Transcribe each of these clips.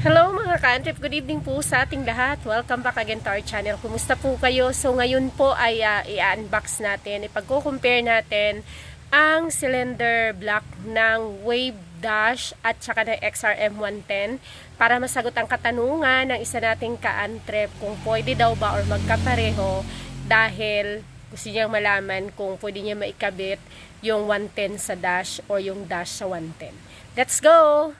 Hello mga ka-antrip, good evening po sa ating lahat. Welcome back again to our channel. Kumusta po kayo? So ngayon po ay i-unbox natin, ipagko-compare natin ang cylinder block ng Wave Dash at saka ng XRM110 para masagot ang katanungan ng isa nating ka-antrip kung pwede daw ba or magkapareho dahil gusto niyang malaman kung pwede niya maikabit yung 110 sa Dash or yung Dash sa 110. Let's go!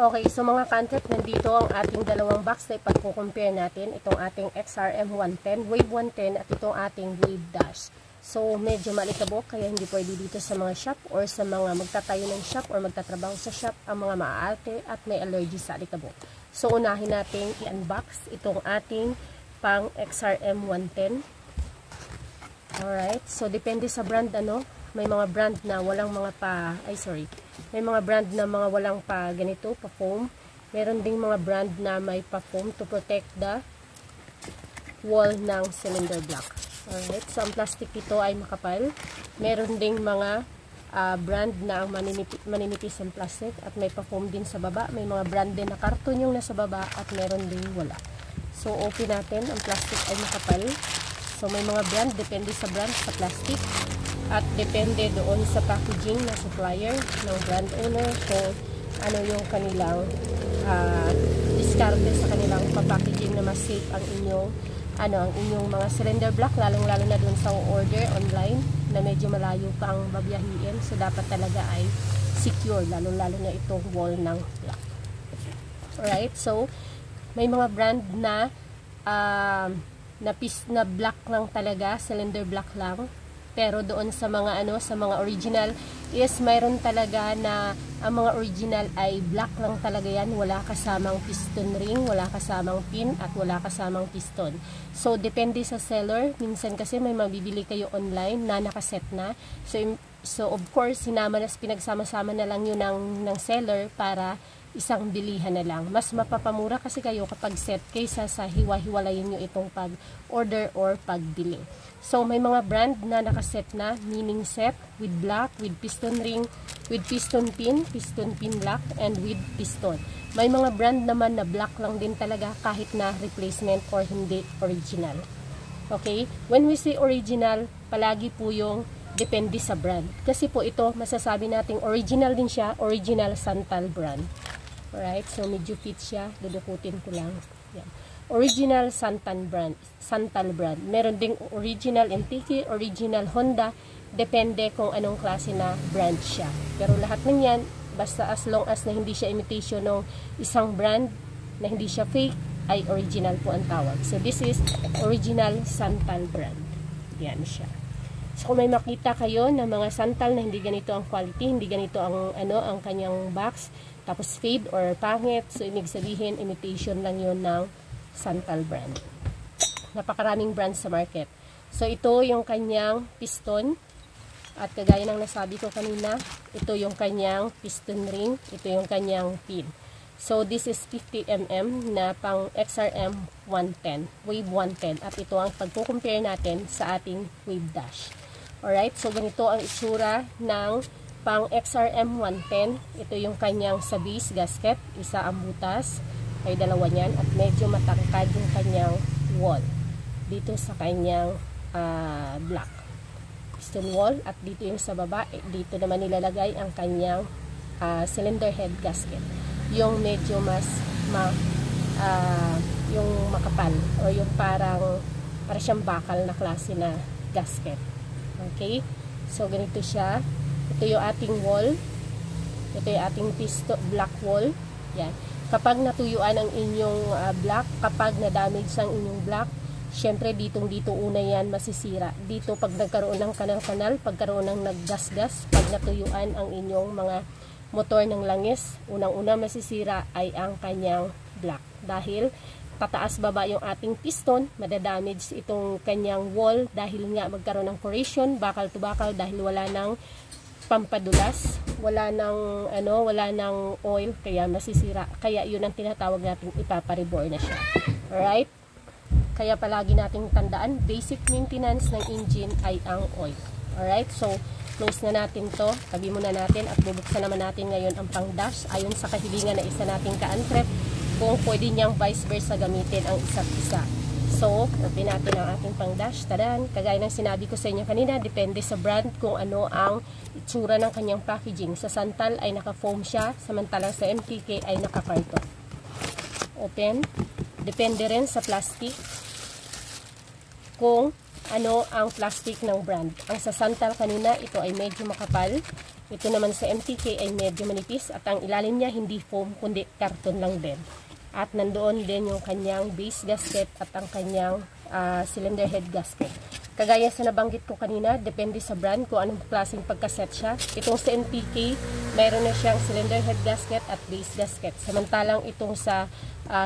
Okay, so mga ka-antrip, nandito ang ating dalawang box na ipagko-compare natin. Itong ating XRM110, Wave 110 at itong ating Wave Dash. So, medyo malikabok kaya hindi pwede dito sa mga shop or sa mga magtatayo ng shop or magtatrabaho sa shop ang mga maaarte at may allergy sa alikabok. So, unahin natin i-unbox itong ating pang XRM110. Alright, so depende sa brand may mga brand na walang mga may mga brand na mga walang pa ganito, pa foam. Meron ding mga brand na may pa foam to protect the wall ng cylinder block. Alright, so ang plastic ito ay makapal. Meron ding mga brand na ang maninipis ang plastic at may pa foam din sa baba. May mga brand din na karton yung nasa baba at meron ding wala. So open natin, ang plastic ay makapal. So may mga brand, depende sa brand sa plastic. At depende doon sa packaging na supplier ng brand owner kung ano yung kanilang diskarte sa kanilang packaging na mas safe ang inyong mga cylinder block, lalong-lalo na doon sa order online na medyo malayo pa ang babiyahiin. So dapat talaga ay secure, lalong-lalo na itong wall ng block. Alright, so may mga brand na na block lang talaga, cylinder block lang. Pero doon sa mga sa mga original is mayroon talaga na ang mga original ay black lang talaga yan, wala kasamang piston ring, wala kasamang pin at wala kasamang piston. So depende sa seller, minsan kasi may mabibili kayo online na nakaset na. So of course, pinagsama-sama na lang yun ng seller para isang bilihan na lang. Mas mapapamura kasi kayo kapag set kaysa sa hiwa-hiwalayin nyo itong pag-order or pagbili. So, may mga brand na nakaset na, meaning set, with black, with piston ring, with piston pin lock, and with piston. May mga brand naman na black lang din talaga kahit na replacement or hindi original. Okay? When we say original, palagi po yung depende sa brand. Kasi po ito, masasabi nating original din siya, original Santal brand. Alright? So, medyo fit siya. Dudukutin ko lang. Yan. Original Santal brand. Meron ding original Entiki, original Honda, depende kung anong klase na brand siya. Pero lahat ng yan, basta as long as na hindi siya imitation ng isang brand, na hindi siya fake, ay original po ang tawag. So this is original Santal brand. Yan siya. So kung may makita kayo na mga Santal na hindi ganito ang quality, hindi ganito ang ang kanyang box, tapos fade or pangit, so ibig sabihin imitation lang yun ng Santal brand. Napakaraming brands sa market. So ito yung kanyang piston at kagaya ng nasabi ko kanina, ito yung kanyang piston ring, ito yung kanyang pin. So this is 50mm na pang XRM 110, Wave 110 at ito ang pagko-compare natin sa ating Wave Dash. Alright, so ganito ang itsura ng pang XRM 110. Ito yung kanyang sa base gasket, isa ang butas. Ay dalawa niyan at medyo matangkad yung kanyang wall dito sa kanyang block piston wall at dito yung sa baba, dito naman nilalagay ang kanyang cylinder head gasket, yung medyo mas yung makapal o yung para siyang bakal na klase na gasket. Okay, so ganito siya. Ito yung ating wall, ito yung ating piston black wall. Yan. Kapag natuyuan ang inyong block, kapag na-damage ang inyong block, syempre dito una yan masisira. Dito pag nagkaroon ng kanal-kanal, pagkaroon ng naggas-gas, pag natuyuan ang inyong mga motor ng langis, unang-una masisira ay ang kanyang block. Dahil pataas-baba yung ating piston, madadamage itong kanyang wall dahil nga magkaroon ng corrosion, bakal to bakal dahil wala ng pampadulas, wala ng oil, kaya masisira. Kaya yun ang tinatawag natin ipaparibor na siya. Alright? Kaya palagi nating tandaan, basic maintenance ng engine ay ang oil. Alright? So, close na natin to. Tabi muna natin at bubuksan naman natin ngayon ang pang dash ayon sa kahilingan na isa nating ka-antrep kung pwede niyang vice versa gamitin ang isa't isa. So, open natin ang ating pang dash. Tadan, kagaya ng sinabi ko sa inyo kanina, depende sa brand kung ano ang itsura ng kanyang packaging. Sa Santal ay naka-foam siya, samantalang sa MTK ay naka-carton. Open. Depende rin sa plastic kung ano ang plastic ng brand. Ang sa Santal kanina, ito ay medyo makapal. Ito naman sa MTK ay medyo manipis at ang ilalim niya hindi foam kundi karton lang din. At nandoon din yung kanyang base gasket at ang kanyang cylinder head gasket. Kagaya sa nabanggit ko kanina, depende sa brand kung anong klaseng pagkaset siya. Itong sa MTK, mayroon na siyang cylinder head gasket at base gasket. Samantalang itong sa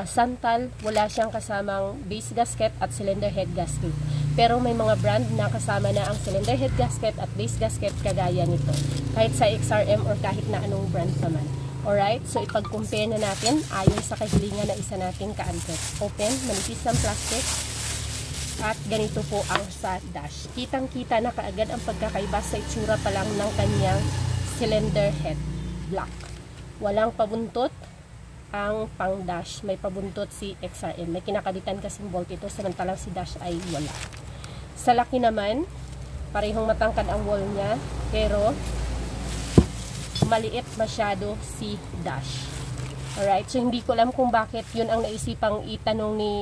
Santal, wala siyang kasamang base gasket at cylinder head gasket. Pero may mga brand na kasama na ang cylinder head gasket at base gasket kagaya nito. Kahit sa XRM or kahit na anong brand naman. Alright, so ipag-compare na natin ayon sa kahilingan na isa nating ka-antret. Open, manipis ang plastic. At ganito po ang sa dash. Kitang-kita na kaagad ang pagkakaiba sa itsura pa lang ng kanyang cylinder head block. Walang pabuntot ang pang dash. May pabuntot si XRM. May kinakabitan kasing bolt ito, samantalang si dash ay wala. Sa laki naman, parehong matangkad ang wall niya, pero maliit masyado si dash. Alright, so hindi ko alam kung bakit yun ang naisipang itanong ni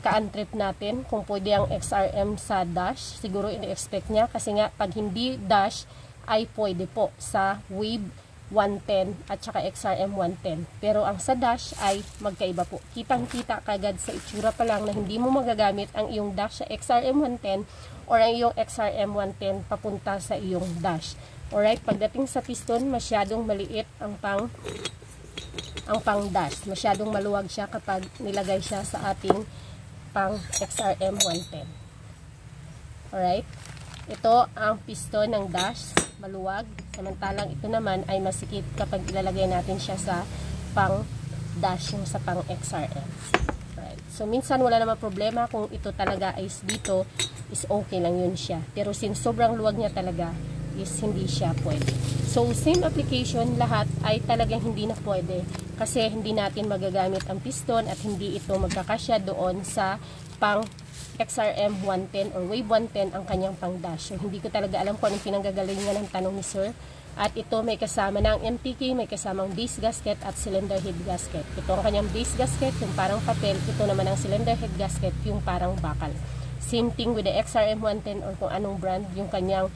ka-antret natin kung pwede ang XRM sa dash. Siguro ini-expect niya kasi nga pag hindi dash ay pwede po sa Wave 110 at saka XRM 110. Pero ang sa dash ay magkaiba po. Kitang-kita kagad sa itsura pa lang na hindi mo magagamit ang iyong dash sa XRM 110 or ang iyong XRM 110 papunta sa iyong dash. Alright, pagdating sa piston, masyadong maliit ang pang dash. Masyadong maluwag siya kapag nilagay siya sa ating pang XRM 110. Alright, ito ang piston ng dash, maluwag. Samantalang ito naman ay masikip kapag ilalagay natin siya sa pang dash, yung sa pang XRM. Alright, so minsan wala naman problema kung ito talaga ay dito, is okay lang yun siya. Pero since sobrang luwag niya talaga, is hindi siya pwede. So, same application, lahat ay talagang hindi na pwede kasi hindi natin magagamit ang piston at hindi ito magkakasya doon sa pang XRM 110 or Wave 110 ang kanyang pang dash. So, hindi ko talaga alam kung anong pinanggagalingan ng tanong ni Sir. At ito may kasama ng MTK, may kasamang base gasket at cylinder head gasket. Ito ang kanyang base gasket, yung parang papel. Ito naman ang cylinder head gasket, yung parang bakal. Same thing with the XRM 110 or kung anong brand, yung kanyang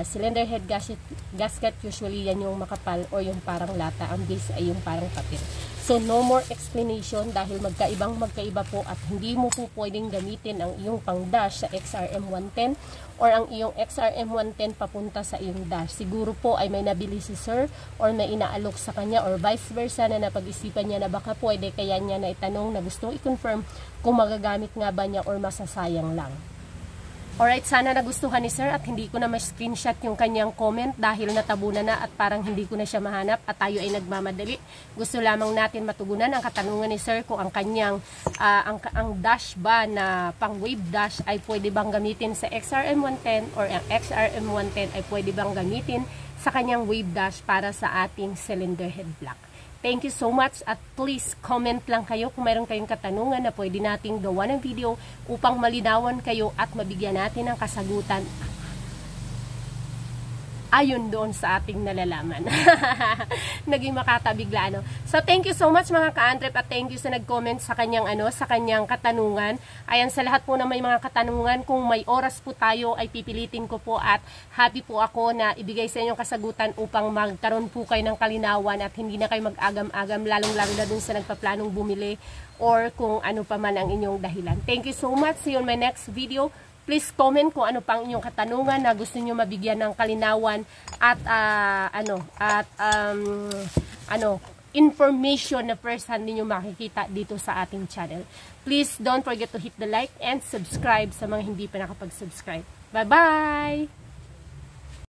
cylinder head gasket, usually yan yung makapal or yung parang lata. Ang base ay yung parang papel. So, no more explanation dahil magkaiba po at hindi mo po pwedeng gamitin ang iyong pang dash sa XRM 110 or ang iyong XRM 110 papunta sa iyong dash. Siguro po ay may nabili si Sir or may inaalok sa kanya or vice versa na napag-isipan niya na baka pwede, kaya niya na itanong na gustong i-confirm kung magagamit nga ba niya or masasayang lang. Alright, sana nagustuhan ni Sir at hindi ko na ma-screenshot yung kanyang comment dahil natabunan na at parang hindi ko na siya mahanap at tayo ay nagmamadali. Gusto lamang natin matugunan ang katanungan ni Sir kung ang kanyang ang dash ba na pang wave dash ay pwede bang gamitin sa XRM 110 or ang XRM 110 ay pwede bang gamitin sa kanyang wave dash para sa ating cylinder head block. Thank you so much at please comment lang kayo kung mayroon kayong katanungan na pwede nating gawa ng video upang malinawan kayo at mabigyan natin ng kasagutan ayon doon sa ating nalalaman. Naging makatabigla, ano. So, thank you so much mga ka-antret at thank you sa nag-comment sa kanyang, sa kanyang katanungan. Ayan, sa lahat po na may mga katanungan, kung may oras po tayo, ay pipilitin ko po at happy po ako na ibigay sa inyong kasagutan upang magkaroon po kayo ng kalinawan at hindi na kayo mag-agam-agam, lalong-lalo na dun sa nagpaplanong bumili or kung ano pa man ang inyong dahilan. Thank you so much. See you on my next video. Please comment kung ano pang inyong katanungan na gusto niyo mabigyan ng kalinawan at information na first hand niyo makikita dito sa ating channel. Please don't forget to hit the like and subscribe sa mga hindi pa nakapag-subscribe. Bye-bye!